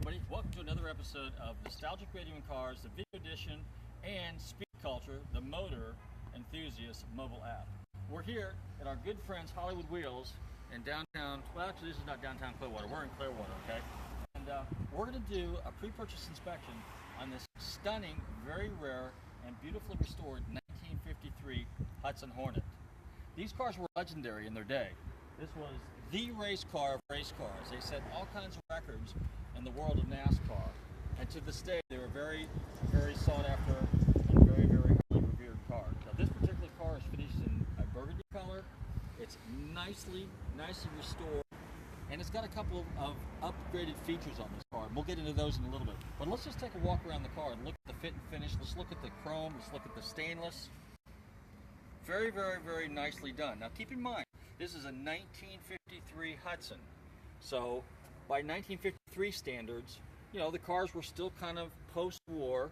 everybody. Welcome to another episode of Nostalgic Radio and Cars, the video edition, and Speed Culture, the motor enthusiast mobile app. We're here at our good friends Hollywood Wheels in downtown, well actually this is not downtown Clearwater, we're in Clearwater, okay? And we're going to do a pre-purchase inspection on this stunning, very rare, and beautifully restored 1953 Hudson Hornet. These cars were legendary in their day. This was the race car of race cars. They set all kinds of records in the world of NASCAR. And to this day, they were very, very sought after and very, very highly revered cars. Now this particular car is finished in a burgundy color. It's nicely restored. And it's got a couple of upgraded features on this car. And we'll get into those in a little bit. But let's just take a walk around the car and look at the fit and finish. Let's look at the chrome. Let's look at the stainless. Very, very, very nicely done. Now keep in mind, this is a 1953 Hudson. So by 1953 standards, you know, the cars were still kind of post-war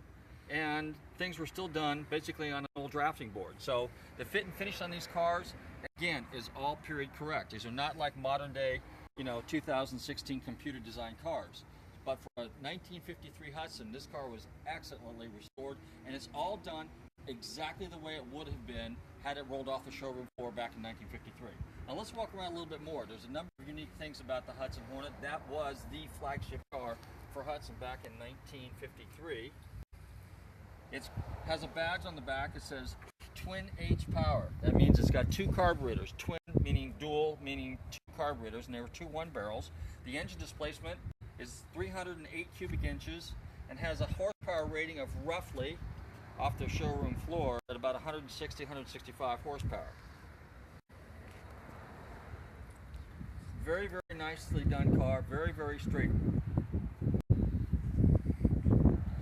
and things were still done basically on an old drafting board. So the fit and finish on these cars, again, is all period correct. These are not like modern day, you know, 2016 computer designed cars. But for a 1953 Hudson, this car was excellently restored, and it's all done exactly the way it would have been had it rolled off the showroom floor back in 1953. Now let's walk around a little bit more. There's a number of unique things about the Hudson Hornet. That was the flagship car for Hudson back in 1953. It has a badge on the back that says Twin H Power. That means it's got two carburetors. Twin meaning dual, meaning two carburetors, and there were two one barrels. The engine displacement is 308 cubic inches and has a horsepower rating of roughly, off the showroom floor, at about 160, 165 horsepower. Very, very nicely done car, very, very straight.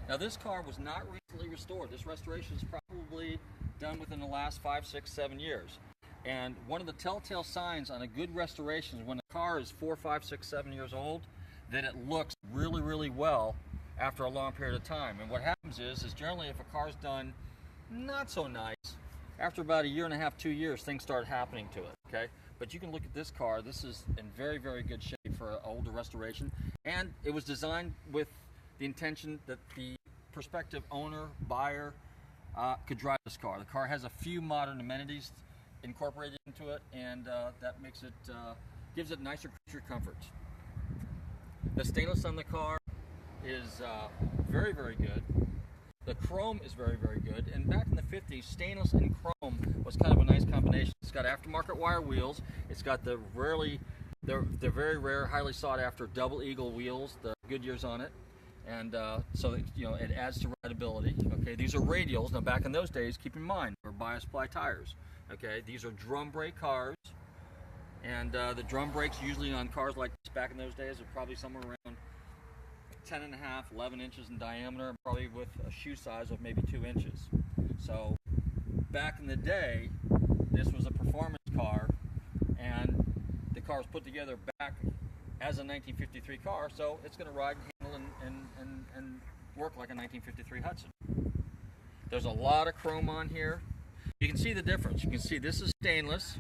Now this car was not recently restored. This restoration is probably done within the last 5, 6, 7 years. And one of the telltale signs on a good restoration is when a car is 4, 5, 6, 7 years old, that it looks really, really well after a long period of time. And what happens is generally if a car's done not so nice, after about a year and a half, 2 years, things start happening to it, okay? But you can look at this car. This is in very, very good shape for an older restoration. And it was designed with the intention that the prospective owner, buyer, could drive this car. The car has a few modern amenities incorporated into it, and that makes it, gives it nicer creature comforts. The stainless on the car is very, very good. The chrome is very, very good. And back in the 50s, stainless and chrome was kind of a nice combination. It's got aftermarket wire wheels. It's got the very rare, highly sought after double eagle wheels, the Goodyears on it. And so that, you know, it adds to rideability. Okay, these are radials. Now back in those days, keep in mind, they were bias ply tires. Okay, these are drum brake cars. And the drum brakes usually on cars like this back in those days are probably somewhere around 10.5, 11 inches in diameter, probably with a shoe size of maybe 2 inches. So back in the day, this was a performance car, and the car was put together back as a 1953 car, so it's going to ride and handle and work like a 1953 Hudson. There's a lot of chrome on here. You can see the difference. You can see this is stainless,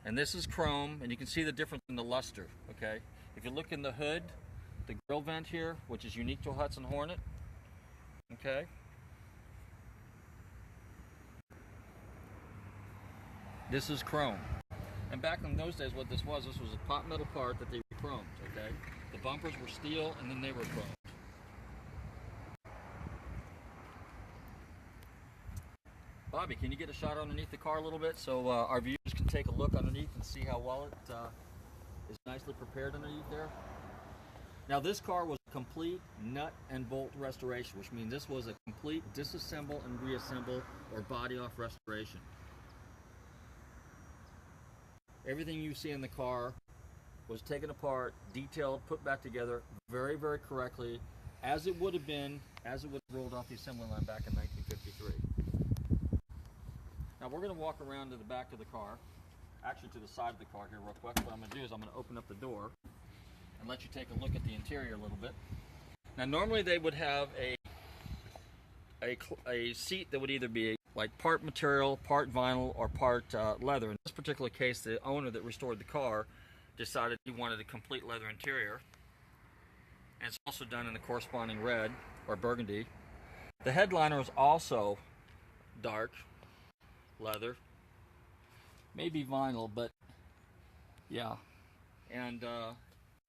and this is chrome, and you can see the difference in the luster, okay? If you look in the hood, the grill vent here, which is unique to a Hudson Hornet, okay? This is chrome. And back in those days, what this was a pot metal part that they chromed, okay? The bumpers were steel, and then they were chromed. Bobby, can you get a shot underneath the car a little bit so our viewers can take a look underneath and see how well it is nicely prepared underneath there? Now this car was a complete nut and bolt restoration, which means this was a complete disassemble and reassemble or body off restoration. Everything you see in the car was taken apart, detailed, put back together very, very correctly, as it would have been, as it would have rolled off the assembly line back in 1953. Now we're going to walk around to the back of the car, actually to the side of the car here real quick. What I'm going to do is I'm going to open up the door and let you take a look at the interior a little bit. Now normally they would have a seat that would either be like part material, part vinyl, or part leather. In this particular case, the owner that restored the car decided he wanted a complete leather interior. And it's also done in the corresponding red or burgundy. The headliner is also dark leather, maybe vinyl, but yeah. And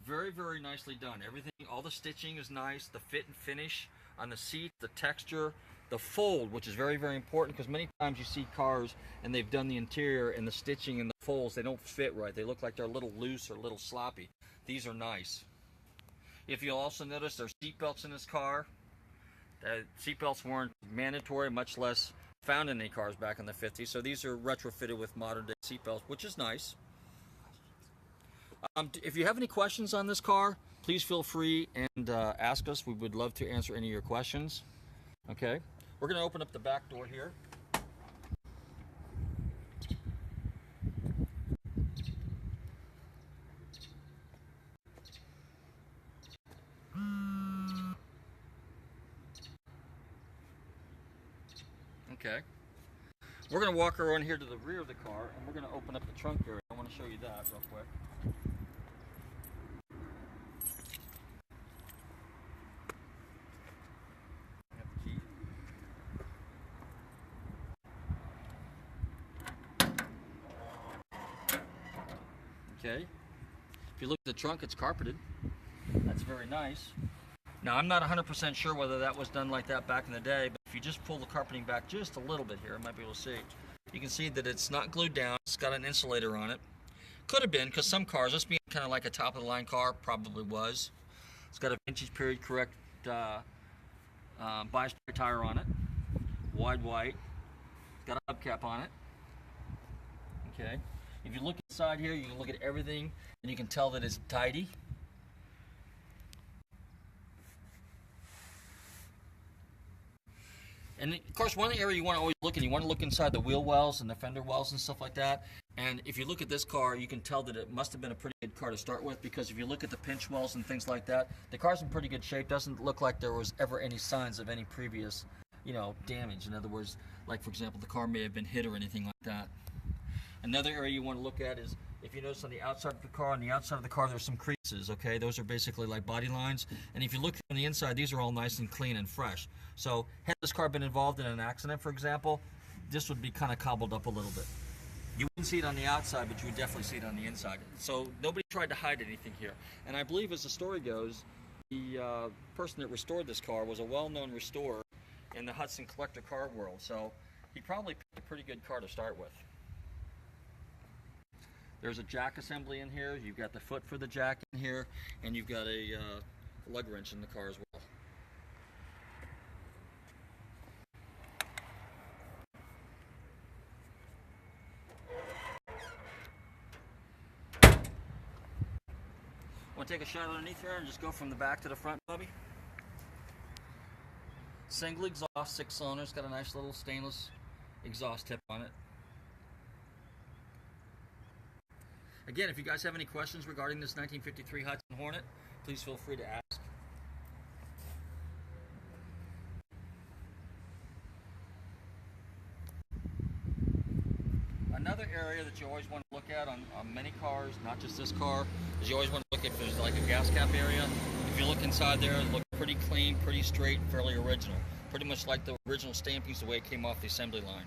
very, very nicely done. Everything, all the stitching is nice. The fit and finish on the seat, the texture, the fold, which is very, very important, because many times you see cars and they've done the interior and the stitching and the folds, they don't fit right. They look like they're a little loose or a little sloppy. These are nice. If you'll also notice, there's seat belts in this car. Seat belts weren't mandatory, much less found in any cars back in the 50s. So these are retrofitted with modern day seat belts, which is nice. If you have any questions on this car, please feel free and ask us. We would love to answer any of your questions. Okay, we're going to open up the back door here. Okay, we're going to walk around here to the rear of the car, and we're going to open up the trunk area. I want to show you that real quick. Okay, if you look at the trunk, it's carpeted. That's very nice. Now, I'm not 100% sure whether that was done like that back in the day, but if you just pull the carpeting back just a little bit here, I might be able to see. You can see that it's not glued down. It's got an insulator on it. Could have been, because some cars, this being kind of like a top-of-the-line car, probably was. It's got a vintage period correct bi-stripe tire on it. Wide white. It's got a hubcap on it. Okay. If you look inside here, you can look at everything, and you can tell that it's tidy. And of course, one area you want to always look in, you want to look inside the wheel wells and the fender wells and stuff like that. And if you look at this car, you can tell that it must have been a pretty good car to start with, because if you look at the pinch wells and things like that, the car's in pretty good shape. Doesn't look like there was ever any signs of any previous, damage. In other words, like for example, the car may have been hit or anything like that. Another area you want to look at is, if you notice on the outside of the car, there's some creases, okay? Those are basically like body lines. And if you look on the inside, these are all nice and clean and fresh. So had this car been involved in an accident, for example, this would be kind of cobbled up a little bit. You wouldn't see it on the outside, but you would definitely see it on the inside. So nobody tried to hide anything here. And I believe, as the story goes, the person that restored this car was a well-known restorer in the Hudson collector car world. So he probably picked a pretty good car to start with. There's a jack assembly in here. You've got the foot for the jack in here, and you've got a lug wrench in the car as well. Want to take a shot underneath here and just go from the back to the front, Bobby? Single exhaust, 6 cylinders, got a nice little stainless exhaust tip on it. Again, if you guys have any questions regarding this 1953 Hudson Hornet, please feel free to ask. Another area that you always want to look at on many cars, not just this car, is you always want to look if there's like a gas cap area. If you look inside there, it looks pretty clean, pretty straight, fairly original. Pretty much like the original stampings, the way it came off the assembly line.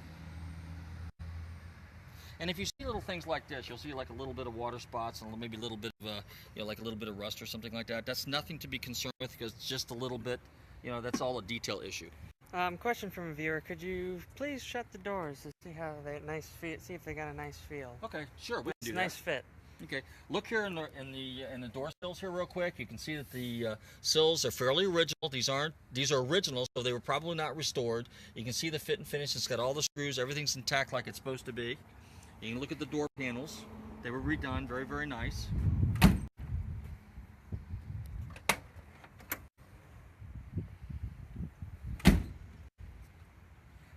And if you see little things like this, you'll see like a little bit of water spots and maybe a little bit of like a little bit of rust or something like that. That's nothing to be concerned with, because it's just a little bit, that's all a detail issue. Question from a viewer: could you please shut the doors to see how they see if they got a nice feel? Okay, sure, we can do that. Nice fit. Okay, look here in the door sills here real quick. You can see that the sills are fairly original. These are original, so they were probably not restored. You can see the fit and finish. It's got all the screws. Everything's intact like it's supposed to be. You can look at the door panels. They were redone, very, very nice.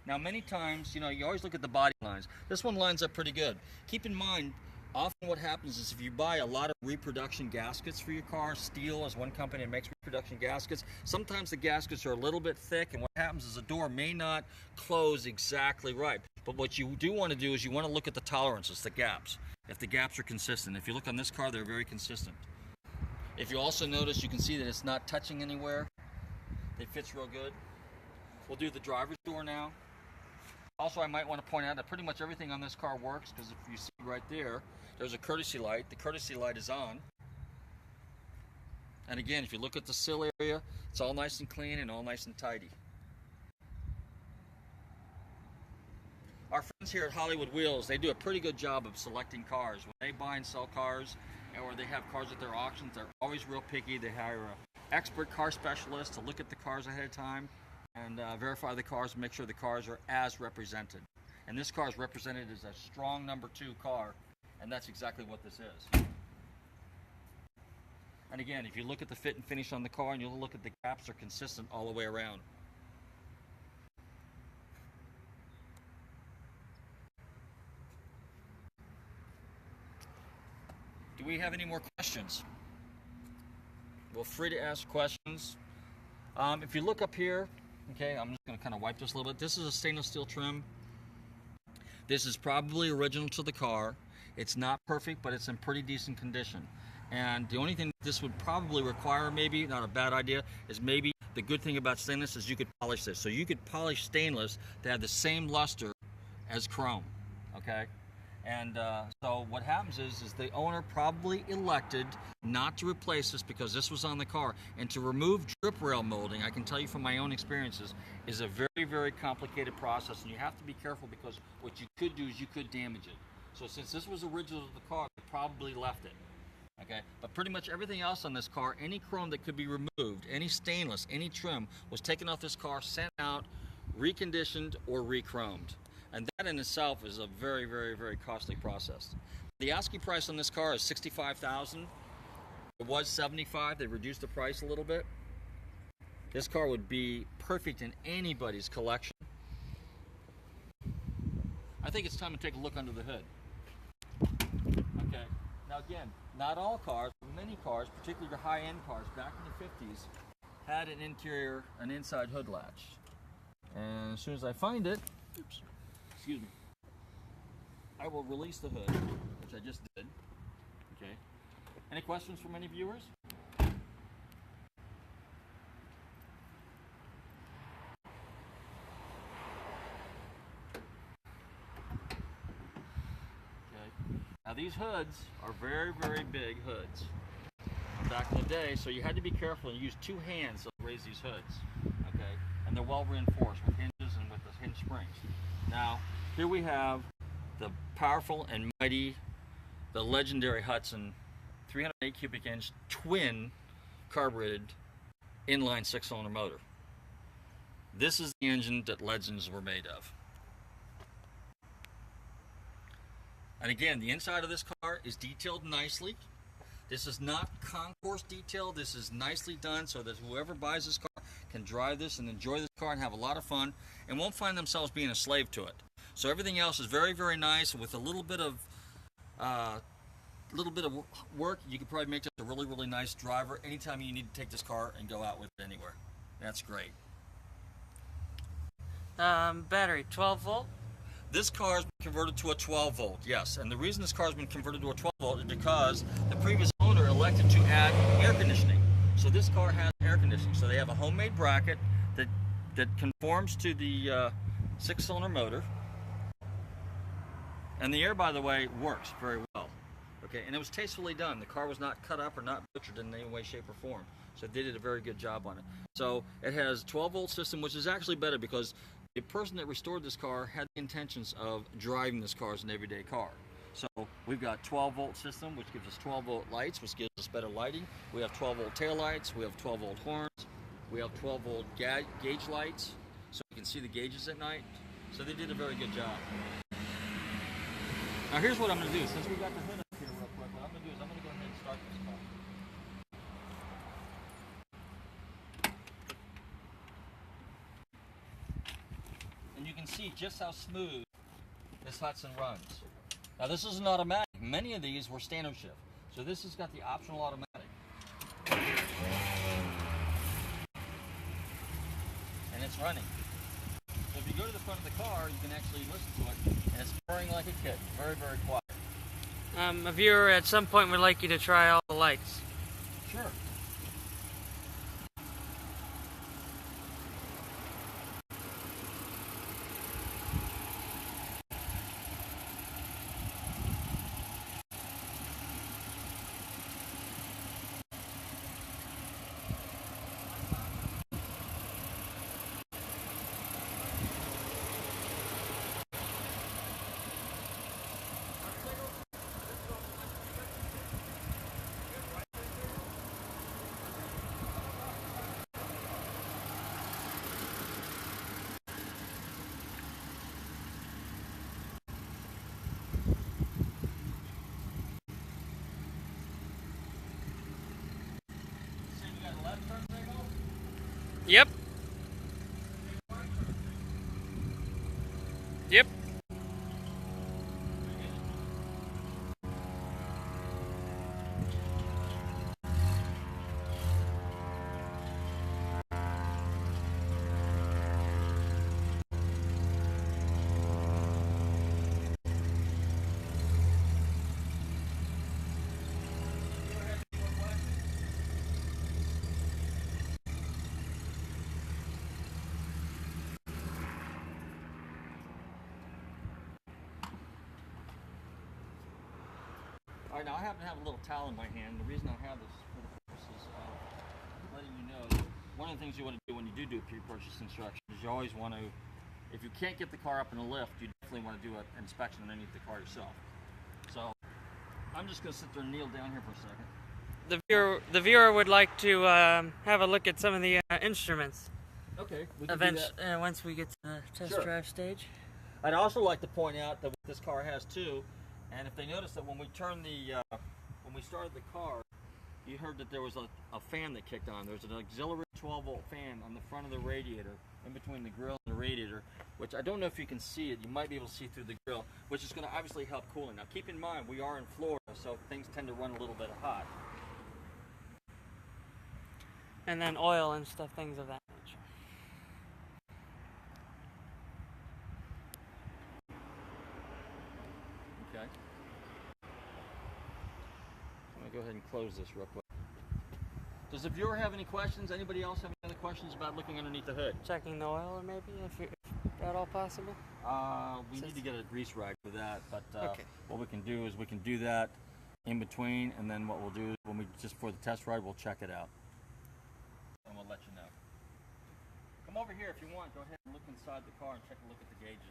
Now, many times, you always look at the body lines. This one lines up pretty good. Keep in mind, often what happens is if you buy a lot of reproduction gaskets for your car, Steel is one company that makes reproduction gaskets, sometimes the gaskets are a little bit thick, and what happens is the door may not close exactly right. But what you do want to do is you want to look at the tolerances, the gaps, if the gaps are consistent. If you look on this car, they're very consistent. If you also notice, you can see that it's not touching anywhere. It fits real good. We'll do the driver's door now. Also, I might want to point out that pretty much everything on this car works, because if you see right there, there's a courtesy light. The courtesy light is on. And again, if you look at the sill area, it's all nice and clean and all nice and tidy. Our friends here at Hollywood Wheels, they do a pretty good job of selecting cars. When they buy and sell cars, or they have cars at their auctions, they're always real picky. They hire an expert car specialist to look at the cars ahead of time and verify the cars and make sure the cars are as represented. And this car is represented as a strong number 2 car, and that's exactly what this is. And again, if you look at the fit and finish on the car and you look at the gaps, they're consistent all the way around. Do we have any more questions? Well, free to ask questions. If you look up here, okay, I'm just going to kind of wipe this a little bit. This is a stainless steel trim. This is probably original to the car. It's not perfect, but it's in pretty decent condition. And the only thing this would probably require, maybe, not a bad idea, is maybe the good thing about stainless is you could polish this. So you could polish stainless to have the same luster as chrome, okay? And so what happens is the owner probably elected not to replace this because this was on the car. And to remove drip rail molding, I can tell you from my own experiences, is a very, very complicated process. And you have to be careful because what you could do is you could damage it. So since this was original to the car, they probably left it. Okay, but pretty much everything else on this car, any chrome that could be removed, any stainless, any trim, was taken off this car, sent out, reconditioned, or re-chromed. And that in itself is a very, very, very costly process. The asking price on this car is $65,000. It was $75,000. They reduced the price a little bit. This car would be perfect in anybody's collection. I think it's time to take a look under the hood. Okay. Now again, not all cars, but many cars, particularly your high-end cars back in the 50s, had an inside hood latch. And as soon as I find it, oops, excuse me, I will release the hood, which I just did. Okay. Any questions from any viewers? Now these hoods are very, very big hoods back in the day, so you had to be careful and use 2 hands to raise these hoods, okay? And they're well reinforced with hinges and with the hinge springs. Now, here we have the powerful and mighty, the legendary Hudson 308 cubic inch twin carbureted inline 6-cylinder motor. This is the engine that legends were made of. And again, the inside of this car is detailed nicely. This is not concourse detail. This is nicely done so that whoever buys this car can drive this and enjoy this car and have a lot of fun and won't find themselves being a slave to it. So everything else is very, very nice. With a little bit of work, you could probably make this a really, really nice driver anytime you need to take this car and go out with it anywhere. That's great. Battery, 12 volt? This car has been converted to a 12 volt, yes. And the reason this car has been converted to a 12 volt is because the previous owner elected to add air conditioning. So this car has air conditioning. So they have a homemade bracket that conforms to the 6-cylinder motor. And the air, by the way, works very well. Okay, and it was tastefully done. The car was not cut up or not butchered in any way, shape, or form. So they did a very good job on it. So it has 12 volt system, which is actually better because the person that restored this car had the intentions of driving this car as an everyday car. So we've got 12 volt system, which gives us 12 volt lights, which gives us better lighting. We have 12 volt tail lights. We have 12 volt horns. We have 12 volt gauge lights, so you can see the gauges at night. So they did a very good job. Now here's what I'm going to do. Since we got the hood up here real quick, what I'm going to do is I'm going to go ahead and start this car. And you can see just how smooth this Hudson runs. Now this is an automatic. Many of these were standard shift. So this has got the optional automatic. And it's running. So if you go to the front of the car, you can actually listen to it. And it's purring like a kitten. Very, very quiet. A viewer at some point would like you to try all the lights. Sure. Yep. Yep. All right, now I happen to have a little towel in my hand. The reason I have this is for the purposes of letting you know that one of the things you want to do when you do a pre-purchase inspection is you always want to, if you can't get the car up in the lift, you definitely want to do an inspection underneath the car yourself. So I'm just going to sit there and kneel down here for a second. The viewer would like to have a look at some of the instruments. Okay. We can do that. Once we get to the test drive stage. I'd also like to point out that what this car has too, and if they notice that when we turned when we started the car, you heard that there was a fan that kicked on. There's an auxiliary 12-volt fan on the front of the radiator, in between the grill and the radiator, which I don't know if you can see it. You might be able to see through the grill, which is going to obviously help cooling. Now keep in mind, we are in Florida, so things tend to run a little bit hot. And then oil and stuff, things of that nature. Okay. I'm going to go ahead and close this real quick. Does the viewer have any questions? Anybody else have any other questions about looking underneath the hood? Checking the oil, maybe, if at all possible? We need to get a grease rag for that, but okay. What we can do is we can do that in between, and then what we'll do is when we just for the test ride, we'll check it out. And we'll let you know. Come over here if you want. Go ahead and look inside the car and take a look at the gauges.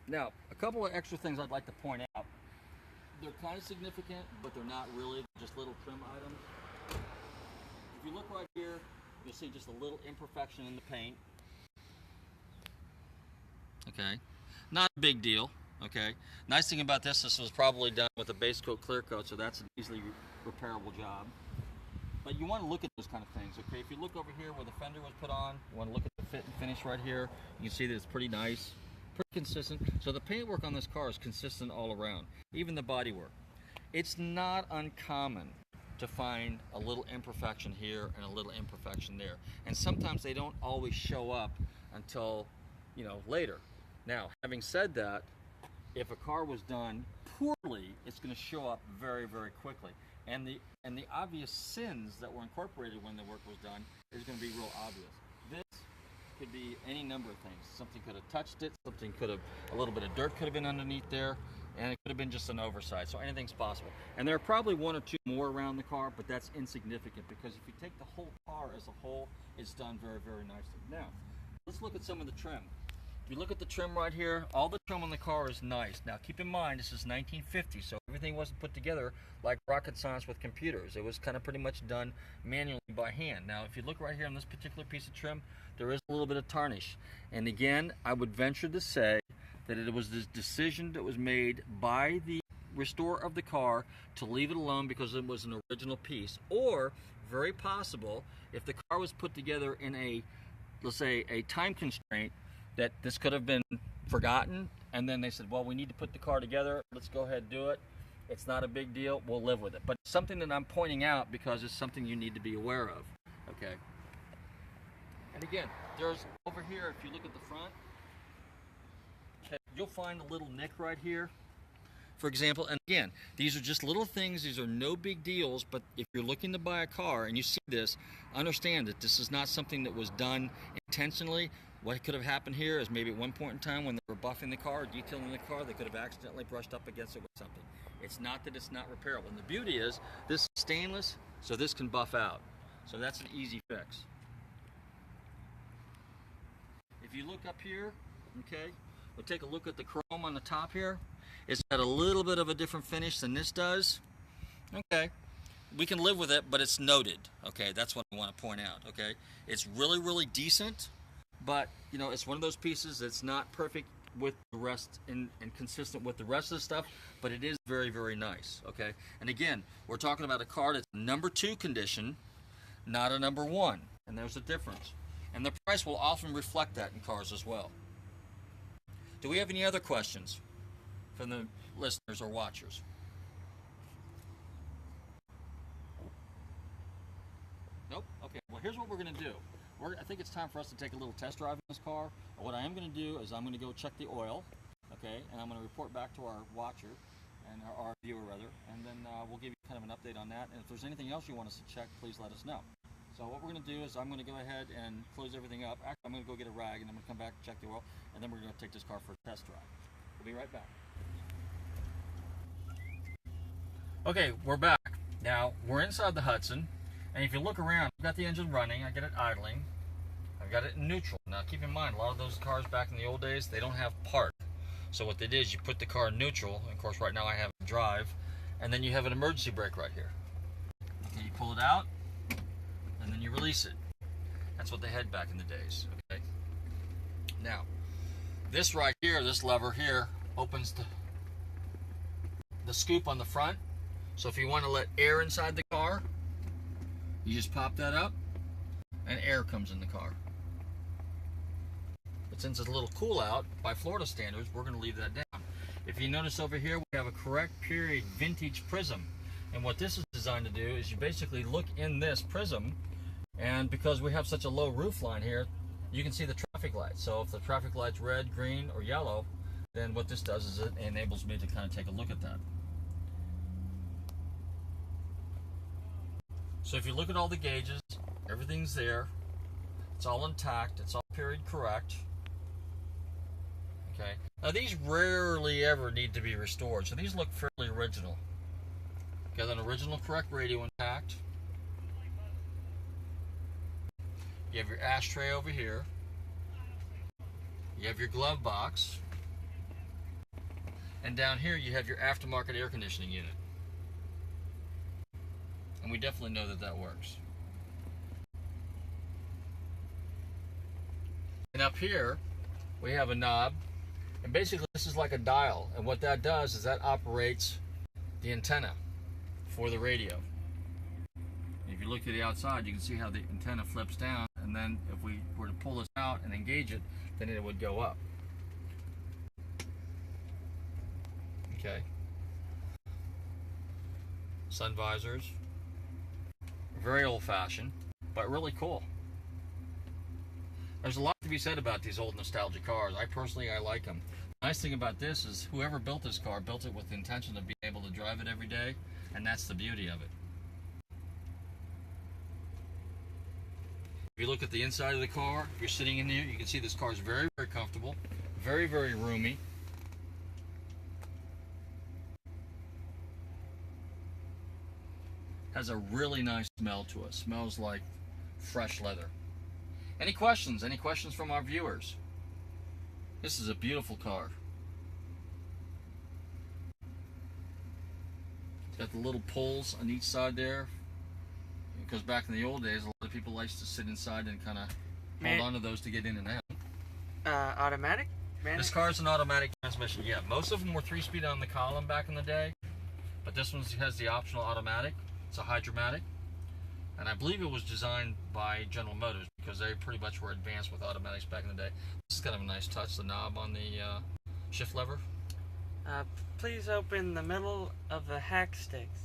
Now, a couple of extra things I'd like to point out. They're kind of significant, but they're not really, just little trim items. If you look right here, you'll see just a little imperfection in the paint. Okay, not a big deal. Okay, nice thing about this was probably done with a base coat clear coat, so that's an easily repairable job. But you want to look at those kind of things, okay? If you look over here where the fender was put on, you want to look at the fit and finish right here. You can see that it's pretty nice. Pretty consistent. So the paintwork on this car is consistent all around, even the bodywork. It's not uncommon to find a little imperfection here and a little imperfection there, and sometimes they don't always show up until, you know, later. Now, having said that, if a car was done poorly, it's going to show up very, very quickly, and the obvious sins that were incorporated when the work was done is going to be real obvious. This could be any number of things. Something could have touched it, something could have, a little bit of dirt could have been underneath there, and it could have been just an oversight. So anything's possible. And there are probably one or two more around the car, but that's insignificant because if you take the whole car as a whole, it's done very, very nicely. Now, let's look at some of the trim. If you look at the trim right here, all the trim on the car is nice. Now keep in mind, this is 1950, so everything wasn't put together like rocket science with computers. It was kind of pretty much done manually by hand. Now if you look right here on this particular piece of trim, there is a little bit of tarnish. And again, I would venture to say that it was this decision that was made by the restorer of the car to leave it alone because it was an original piece. Or, very possible, if the car was put together in a, let's say, a time constraint, that this could have been forgotten, and then they said, well, we need to put the car together, let's go ahead and do it. It's not a big deal. We'll live with it. But it's something that I'm pointing out because it's something you need to be aware of. Okay. And again, there's over here, if you look at the front, okay, you'll find a little nick right here, for example. And again, these are just little things. These are no big deals. But if you're looking to buy a car and you see this, understand that this is not something that was done intentionally. What could have happened here is maybe at one point in time when they were buffing the car, detailing the car, they could have accidentally brushed up against it with something. It's not that it's not repairable. And the beauty is this is stainless, so this can buff out. So that's an easy fix. If you look up here, okay, we'll take a look at the chrome on the top here. It's got a little bit of a different finish than this does. Okay, we can live with it, but it's noted. Okay, that's what I want to point out. Okay, it's really, really decent. But, you know, it's one of those pieces that's not perfect with the rest and consistent with the rest of the stuff, but it is very, very nice, okay? And again, we're talking about a car that's number 2 condition, not a number 1, and there's a difference. And the price will often reflect that in cars as well. Do we have any other questions from the listeners or watchers? Nope? Okay, well, here's what we're going to do. I think it's time for us to take a little test drive in this car. What I am going to do is I'm going to go check the oil, okay, and I'm going to report back to our watcher, and our viewer rather, and then we'll give you kind of an update on that. And if there's anything else you want us to check, please let us know. So what we're going to do is I'm going to go ahead and close everything up. Actually, I'm going to go get a rag, and I'm going to come back, check the oil, and then we're going to take this car for a test drive. We'll be right back. Okay, we're back. Now, we're inside the Hudson. And if you look around, I've got the engine running, I get it idling, I've got it in neutral. Now keep in mind, a lot of those cars back in the old days, they don't have park. So what they did is you put the car in neutral, and of course right now I have it drive, and then you have an emergency brake right here. Okay, you pull it out, and then you release it. That's what they had back in the days, okay? Now, this right here, this lever here, opens the scoop on the front. So if you want to let air inside the car, you just pop that up, and air comes in the car. But since it's a little cool out, by Florida standards, we're going to leave that down. If you notice over here, we have a correct period vintage prism. And what this is designed to do is you basically look in this prism, and because we have such a low roof line here, you can see the traffic lights. So if the traffic light's red, green, or yellow, then what this does is it enables me to kind of take a look at that. So if you look at all the gauges, everything's there. It's all intact. It's all period correct. Okay. Now these rarely ever need to be restored, so these look fairly original. Got an original correct radio intact. You have your ashtray over here. You have your glove box. And down here you have your aftermarket air conditioning unit. And we definitely know that that works. And up here, we have a knob. And basically, this is like a dial. And what that does is that operates the antenna for the radio. And if you look to the outside, you can see how the antenna flips down. And then if we were to pull this out and engage it, then it would go up. Okay. Sun visors. Very old-fashioned, but really cool. There's a lot to be said about these old nostalgic cars. I like them. The nice thing about this is whoever built this car built it with the intention of being able to drive it every day, and that's the beauty of it. If you look at the inside of the car, if you're sitting in here, you can see this car is very, very comfortable, very, very roomy. Has a really nice smell to it. Smells like fresh leather. Any questions? Any questions from our viewers? This is a beautiful car. It's got the little pulls on each side there. Because back in the old days, a lot of people liked to sit inside and kind of hold on to those to get in and out. Automatic? This car is an automatic transmission. Yeah, most of them were 3-speed on the column back in the day. But this one has the optional automatic. It's a Hydromatic, and I believe it was designed by General Motors because they pretty much were advanced with automatics back in the day. This is kind of a nice touch, the knob on the shift lever. Please open the middle of the hack sticks.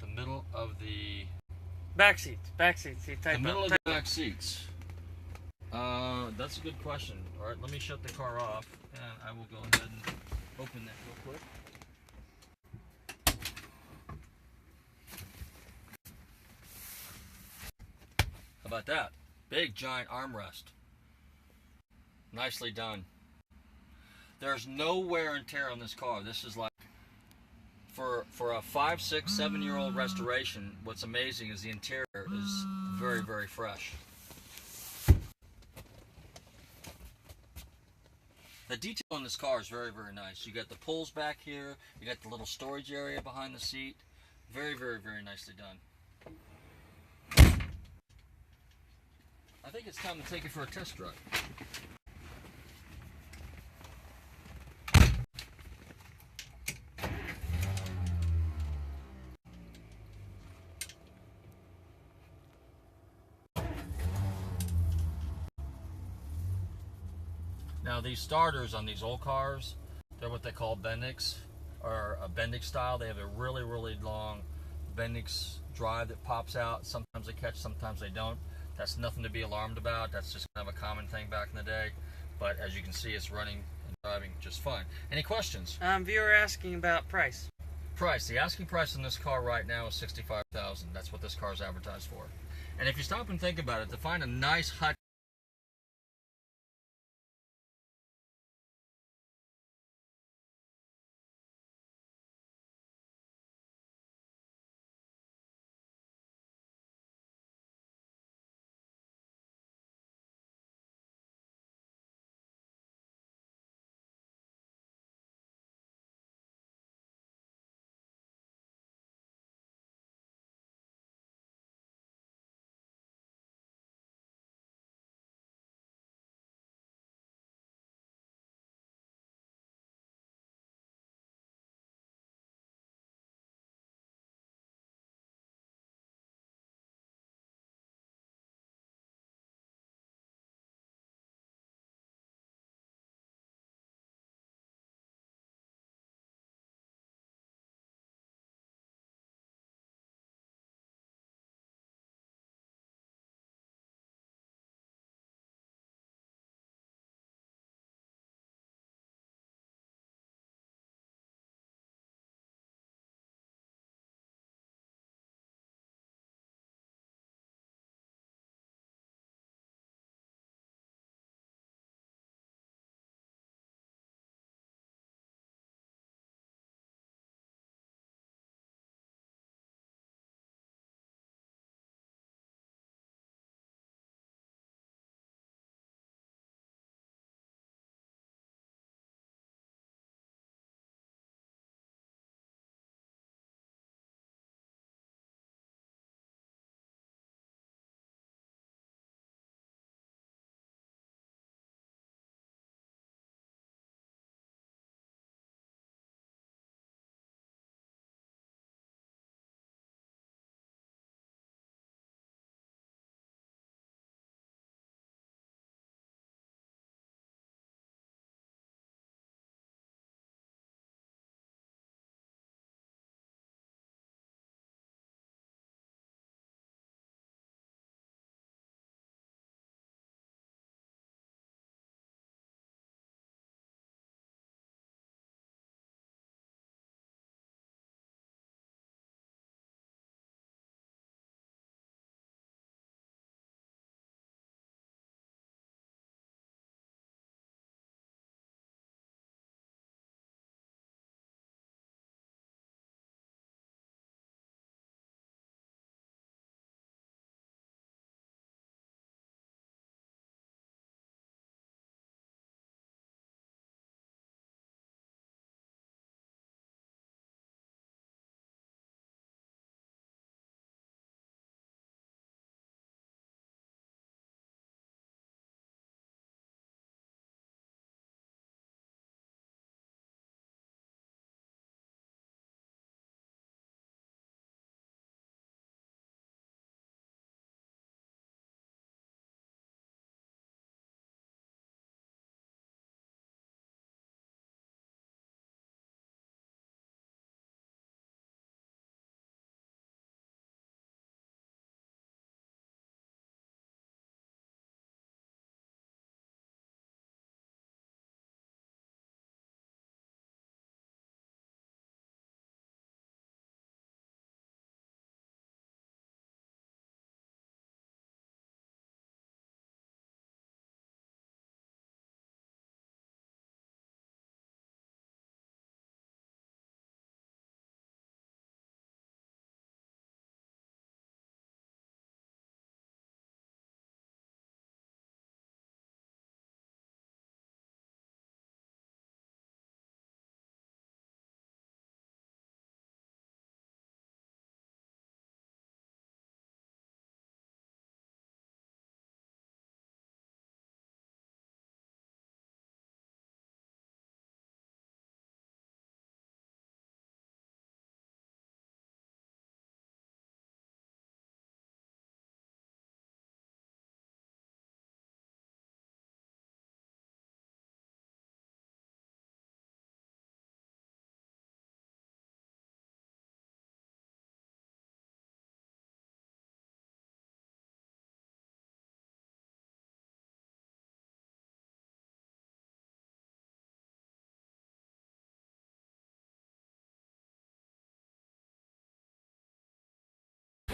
The middle of the... Back seats. The middle of the back seats. That's a good question. Alright, let me shut the car off, and I will go ahead and open that real quick. How about that? Big, giant armrest. Nicely done. There's no wear and tear on this car. This is like, for a 5, 6, 7-year-old restoration, what's amazing is the interior is very, very fresh. The detail on this car is very, very nice. You got the pulls back here. You got the little storage area behind the seat. Very, very, very nicely done. I think it's time to take it for a test drive. Now these starters on these old cars, they're what they call Bendix, or a Bendix style. They have a really, really long Bendix drive that pops out. Sometimes they catch, sometimes they don't. That's nothing to be alarmed about. That's just kind of a common thing back in the day. But as you can see, it's running and driving just fine. Any questions? Viewer asking about price. Price. The asking price on this car right now is $65,000. That's what this car is advertised for. And if you stop and think about it, to find a nice Hudson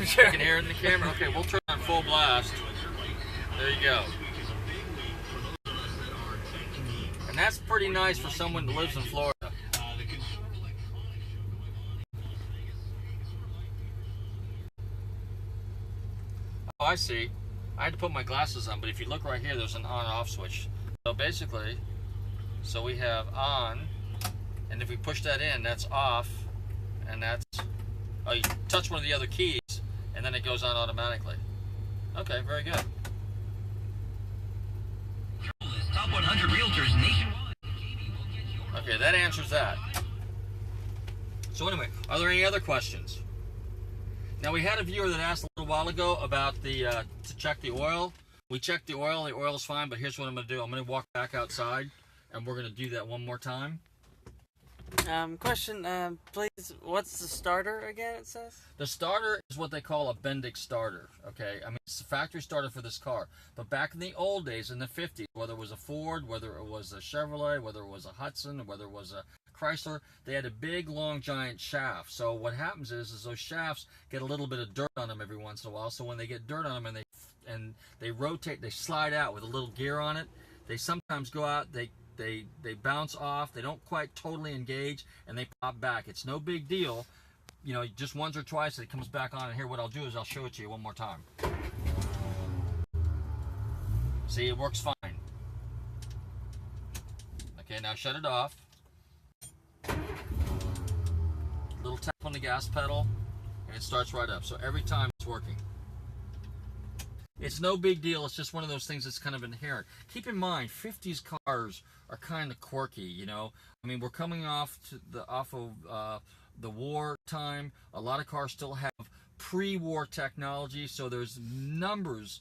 You can hear it in the camera? Okay, we'll turn on full blast. There you go. And that's pretty nice for someone that lives in Florida. Oh, I see. I had to put my glasses on, but if you look right here, there's an on-off switch. So basically, so we have on, and if we push that in, that's off, and that's, oh, you touch one of the other keys, and then it goes on automatically. Okay, very good. Top 100 realtors nationwide. Okay, that answers that. So anyway, are there any other questions? Now, we had a viewer that asked a little while ago about the to check the oil. We checked the oil's fine, but here's what I'm going to do. I'm going to walk back outside, and we're going to do that one more time. Question, please, what's the starter again, it says? The starter is what they call a Bendix starter, okay? I mean, it's the factory starter for this car. But back in the old days, in the 50s, whether it was a Ford, whether it was a Chevrolet, whether it was a Hudson, or whether it was a Chrysler, they had a big, long, giant shaft. So what happens is those shafts get a little bit of dirt on them every once in a while. So when they get dirt on them and they rotate, they slide out with a little gear on it, they sometimes go out, they bounce off, they don't quite totally engage, and they pop back. It's no big deal, you know, just once or twice it comes back on. And here what I'll do is I'll show it to you one more time. See, it works fine. Okay, now shut it off. Little tap on the gas pedal, and it starts right up. So every time it's working. It's no big deal. It's just one of those things that's kind of inherent. Keep in mind, 50s cars are kind of quirky, you know. I mean, we're coming off of the war time. A lot of cars still have pre-war technology, so there's numbers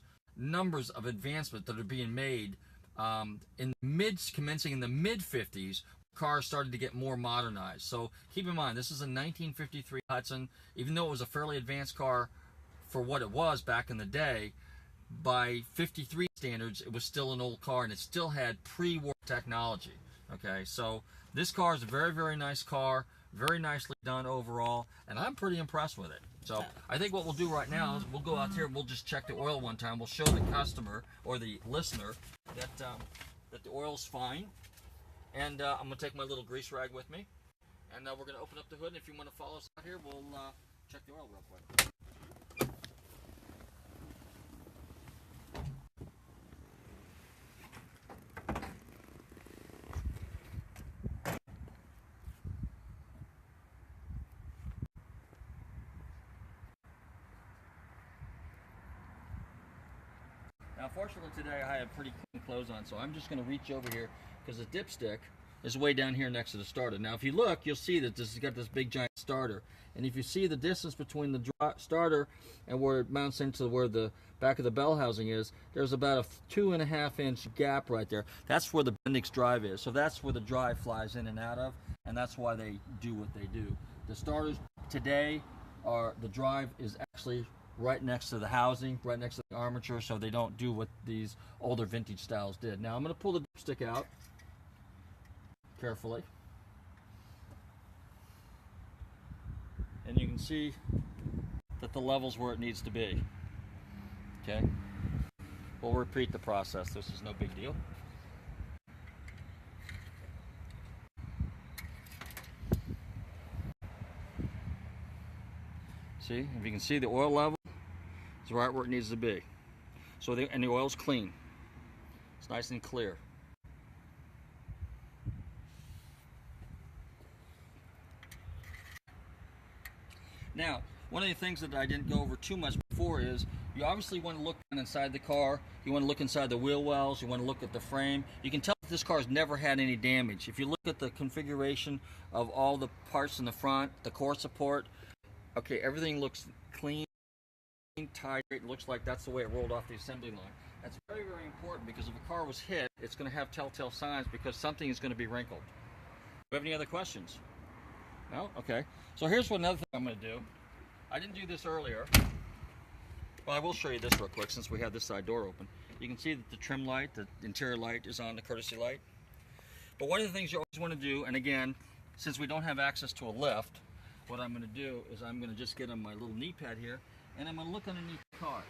of advancements that are being made. Commencing in the mid-50s, cars started to get more modernized. So keep in mind, this is a 1953 Hudson. Even though it was a fairly advanced car for what it was back in the day, by 53 standards, it was still an old car, and it still had pre-war technology. Okay, so this car is a very, very nice car, very nicely done overall, and I'm pretty impressed with it. So I think what we'll do right now is we'll go out here and we'll just check the oil one time. We'll show the customer or the listener that the oil's fine. And I'm going to take my little grease rag with me. And we're going to open up the hood. And if you want to follow us out here, we'll check the oil real quick. Now, fortunately today I have pretty clean clothes on, so I'm just going to reach over here because the dipstick is way down here next to the starter. Now, if you look, you'll see that this has got this big giant starter. And if you see the distance between the starter and where it mounts into where the back of the bell housing is, there's about a 2.5-inch gap right there. That's where the Bendix drive is. So that's where the drive flies in and out of, and that's why they do what they do. The starters today the drive is actually right next to the housing, right next to the armature, so they don't do what these older vintage styles did. Now I'm going to pull the dipstick out carefully, and you can see that the level's where it needs to be. Okay, we'll repeat the process. This is no big deal. See, if you can see, the oil level is right where it needs to be. So and the oil's clean. It's nice and clear. Now, one of the things that I didn't go over too much before is you obviously want to look inside the car. You want to look inside the wheel wells. You want to look at the frame. You can tell that this car's never had any damage. If you look at the configuration of all the parts in the front, the core support, okay, everything looks clean, tight. It looks like that's the way it rolled off the assembly line. That's very, very important because if a car was hit, it's going to have telltale signs because something is going to be wrinkled. Do you have any other questions? No? Okay. So here's another thing I'm going to do. I didn't do this earlier. Well, I will show you this real quick since we have this side door open. You can see that the trim light, the interior light is on, the courtesy light. But one of the things you always want to do, and again, since we don't have access to a lift, what I'm going to do is I'm going to just get on my little knee pad here, and I'm going to look underneath the car.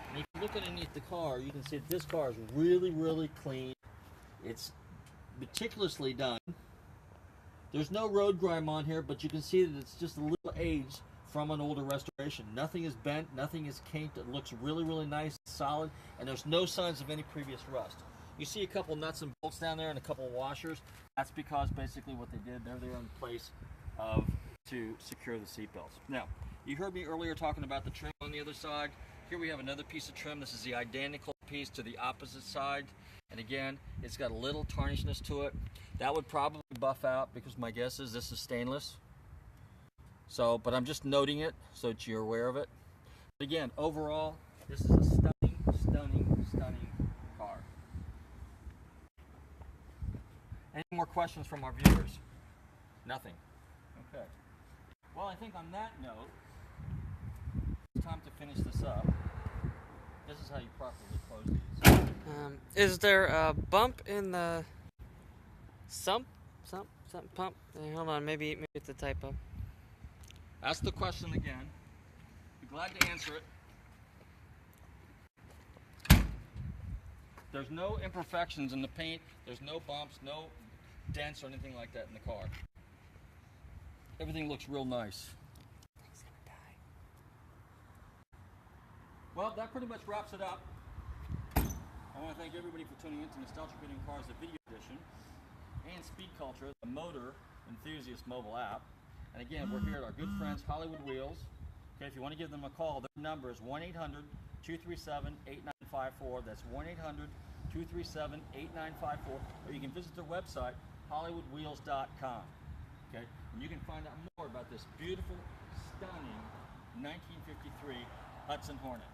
And if you look underneath the car, you can see that this car is really, really clean. It's meticulously done. There's no road grime on here, but you can see that it's just a little aged from an older restoration. Nothing is bent, nothing is kinked. It looks really, really nice, solid, and there's no signs of any previous rust. You see a couple nuts and bolts down there and a couple washers. That's because basically what they did, they're there in place to secure the seat belts. Now, you heard me earlier talking about the trim on the other side. Here we have another piece of trim. This is the identical piece to the opposite side. And again, it's got a little tarnishness to it. That would probably buff out because my guess is this is stainless. So, but I'm just noting it so that you're aware of it. But again, overall, this is a stunning, stunning, stunning car. Any more questions from our viewers? Nothing. Okay. Well, I think on that note, it's time to finish this up. This is how you properly close these. Is there a bump in the sump pump? Hold on, maybe it's a typo. Ask the question again. Be glad to answer it. There's no imperfections in the paint. There's no bumps, no dents or anything like that in the car. Everything looks real nice. He's gonna die. Well, that pretty much wraps it up. I want to thank everybody for tuning in to Nostalgic Video Cars, the video edition, and Speed Culture, the motor enthusiast mobile app. And again, we're here at our good friends Hollywood Wheels. Okay, if you want to give them a call, their number is 1-800-237-8954. That's 1-800-237-8954. Or you can visit their website, hollywoodwheels.com. Okay, and you can find out more about this beautiful, stunning 1953 Hudson Hornet.